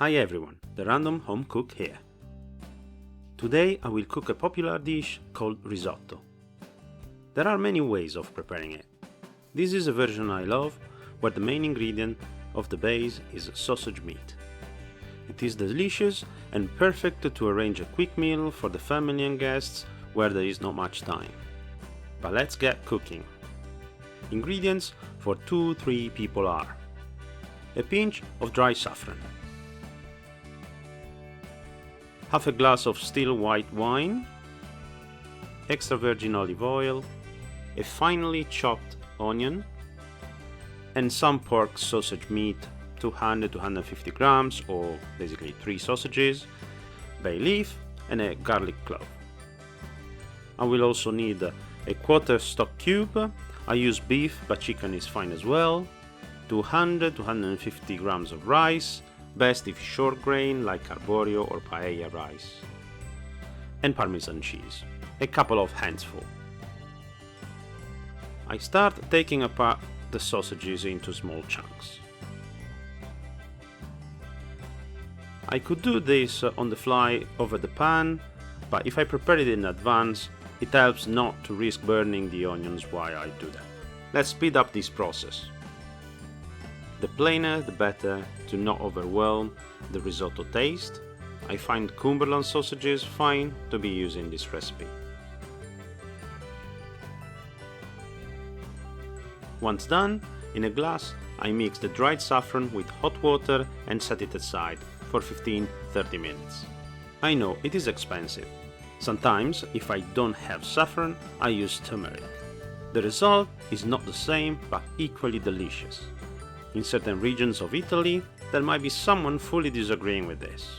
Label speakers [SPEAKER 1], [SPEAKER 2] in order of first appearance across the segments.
[SPEAKER 1] Hi everyone, the Random Home Cook here. Today I will cook a popular dish called risotto. There are many ways of preparing it. This is a version I love, where the main ingredient of the base is sausage meat. It is delicious and perfect to arrange a quick meal for the family and guests where there is not much time. But let's get cooking. Ingredients for 2-3 people are: a pinch of dry saffron, half a glass of still white wine, extra virgin olive oil, a finely chopped onion, and some pork sausage meat, 200-250 grams, or basically 3 sausages, bay leaf, and a garlic clove. I will also need a quarter stock cube. I use beef, but chicken is fine as well, 200-250 grams of rice, best if short grain like arborio or paella rice, and Parmesan cheese, a couple of handsful. I start taking apart the sausages into small chunks. I could do this on the fly over the pan, but if I prepare it in advance, it helps not to risk burning the onions while I do that. Let's speed up this process. The plainer the better, to not overwhelm the risotto taste. I find Cumberland sausages fine to be used in this recipe. Once done, in a glass I mix the dried saffron with hot water and set it aside for 15-30 minutes. I know it is expensive. Sometimes, if I don't have saffron, I use tumeric. The result is not the same, but equally delicious. In certain regions of Italy, there might be someone fully disagreeing with this.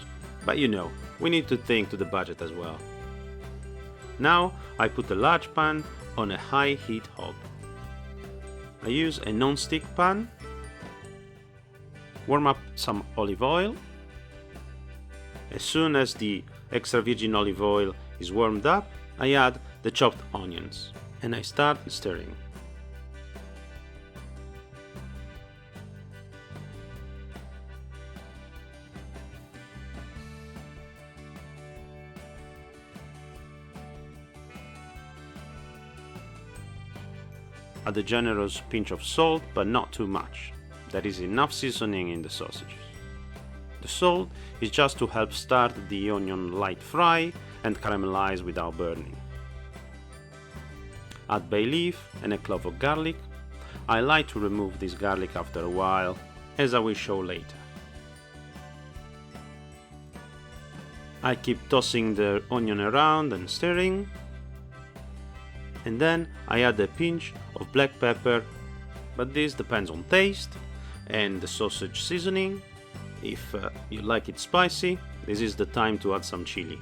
[SPEAKER 1] But you know, we need to think to the budget as well. Now, I put a large pan on a high heat hob. I use a non-stick pan, warm up some olive oil. As soon as the extra virgin olive oil is warmed up, I add the chopped onions and I start stirring. Add a generous pinch of salt, but not too much. There is enough seasoning in the sausages. The salt is just to help start the onion light fry and caramelize without burning. Add bay leaf and a clove of garlic. I like to remove this garlic after a while, as I will show later. I keep tossing the onion around and stirring. And then I add a pinch of black pepper, but this depends on taste and the sausage seasoning. If you like it spicy, this is the time to add some chili.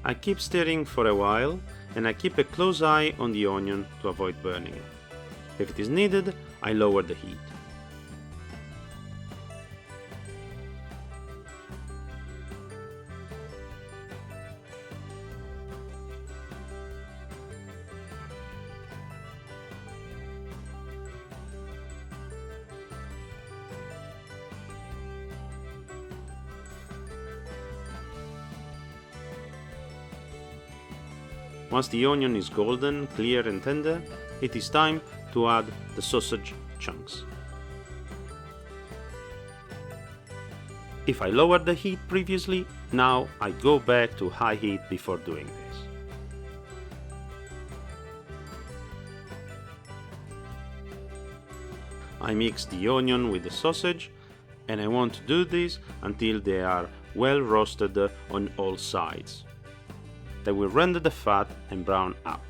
[SPEAKER 1] I keep stirring for a while and I keep a close eye on the onion to avoid burning it. If it is needed, I lower the heat. Once the onion is golden, clear and tender, it is time to add the sausage chunks. If I lowered the heat previously, now I go back to high heat before doing this. I mix the onion with the sausage, and I want to do this until they are well roasted on all sides. They will render the fat and brown up.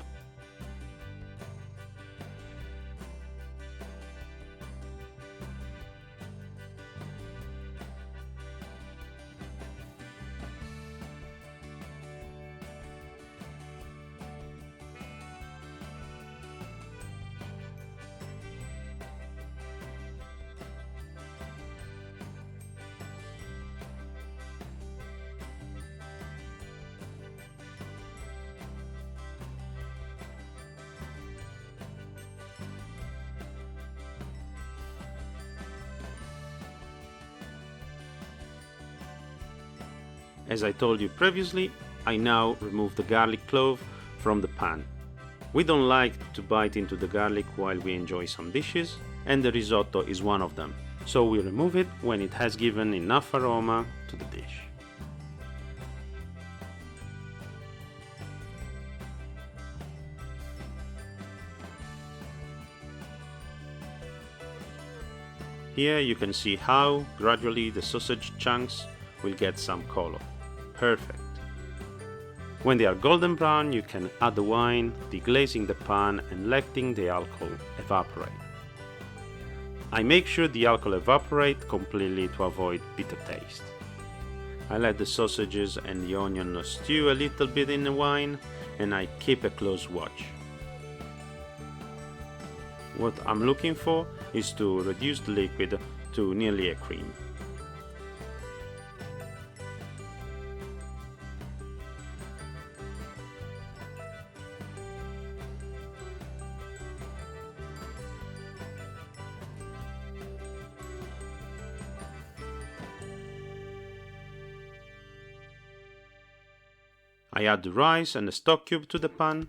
[SPEAKER 1] As I told you previously, I now remove the garlic clove from the pan. We don't like to bite into the garlic while we enjoy some dishes, and the risotto is one of them, so we remove it when it has given enough aroma to the dish. Here you can see how gradually the sausage chunks will get some color. Perfect. When they are golden brown, you can add the wine, deglazing the pan and letting the alcohol evaporate. I make sure the alcohol evaporate completely to avoid bitter taste. I let the sausages and the onion stew a little bit in the wine, and I keep a close watch. What I'm looking for is to reduce the liquid to nearly a cream. I add the rice and the stock cube to the pan,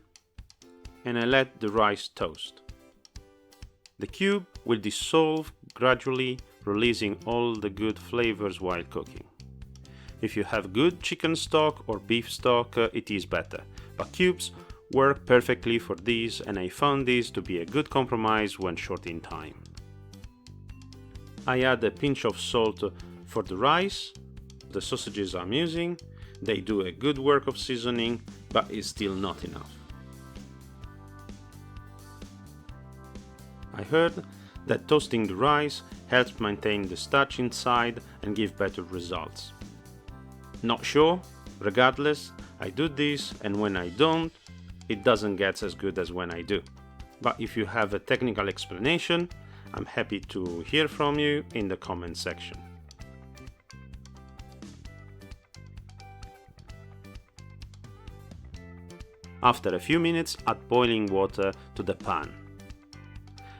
[SPEAKER 1] and I let the rice toast. The cube will dissolve gradually, releasing all the good flavors while cooking. If you have good chicken stock or beef stock, it is better, but cubes work perfectly for these, and I found this to be a good compromise when short in time. I add a pinch of salt for the rice. The sausages I'm using, they do a good work of seasoning, but it's still not enough. I heard that toasting the rice helps maintain the starch inside and give better results. Not sure? Regardless, I do this, and when I don't, it doesn't get as good as when I do. But if you have a technical explanation, I'm happy to hear from you in the comment section. After a few minutes, add boiling water to the pan.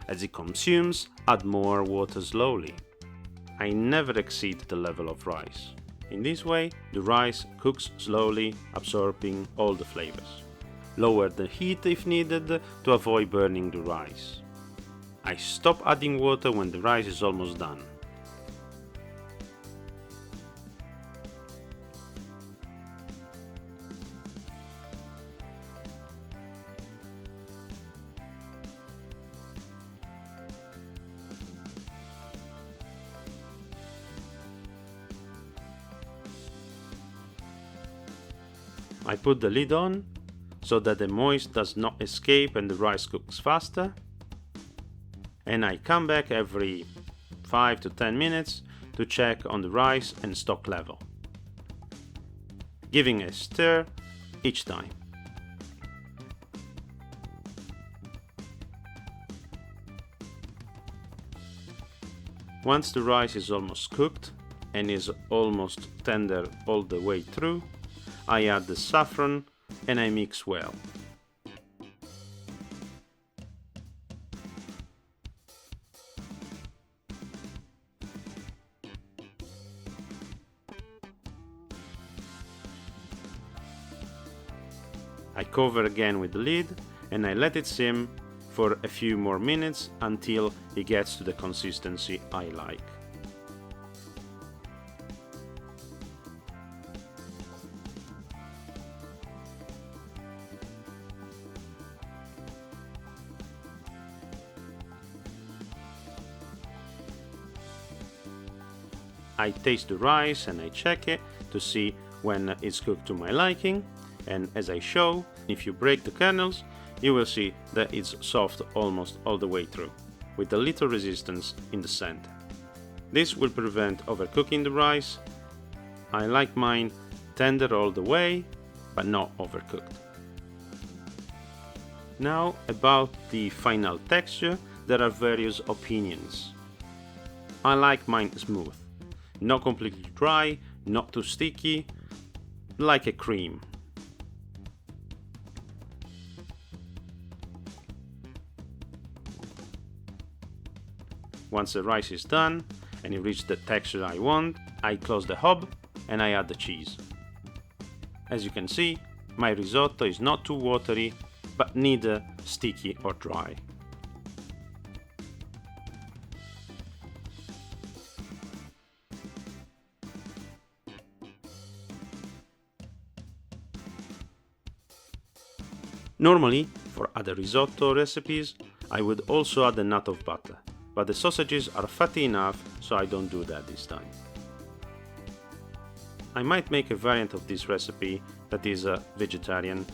[SPEAKER 1] As it consumes, add more water slowly. I never exceed the level of rice. In this way, the rice cooks slowly, absorbing all the flavors. Lower the heat if needed to avoid burning the rice. I stop adding water when the rice is almost done. I put the lid on so that the moist does not escape and the rice cooks faster, and I come back every 5 to 10 minutes to check on the rice and stock level, giving a stir each time. Once the rice is almost cooked and is almost tender all the way through, I add the saffron and I mix well. I cover again with the lid and I let it simmer for a few more minutes until it gets to the consistency I like. I taste the rice and I check it to see when it's cooked to my liking, and as I show, if you break the kernels, you will see that it's soft almost all the way through, with a little resistance in the center. This will prevent overcooking the rice. I like mine tender all the way, but not overcooked. Now about the final texture, there are various opinions. I like mine smooth. Not completely dry, not too sticky, like a cream. Once the rice is done and it reaches the texture I want, I close the hob and I add the cheese. As you can see, my risotto is not too watery, but neither sticky or dry. Normally, for other risotto recipes, I would also add a nut of butter, but the sausages are fatty enough, so I don't do that this time. I might make a variant of this recipe that is vegetarian,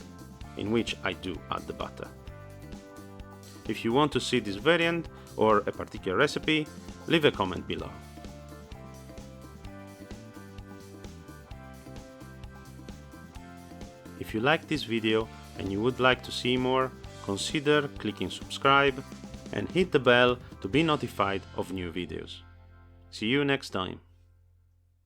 [SPEAKER 1] in which I do add the butter. If you want to see this variant or a particular recipe, leave a comment below. If you like this video and you would like to see more, consider clicking subscribe and hit the bell to be notified of new videos. See you next time.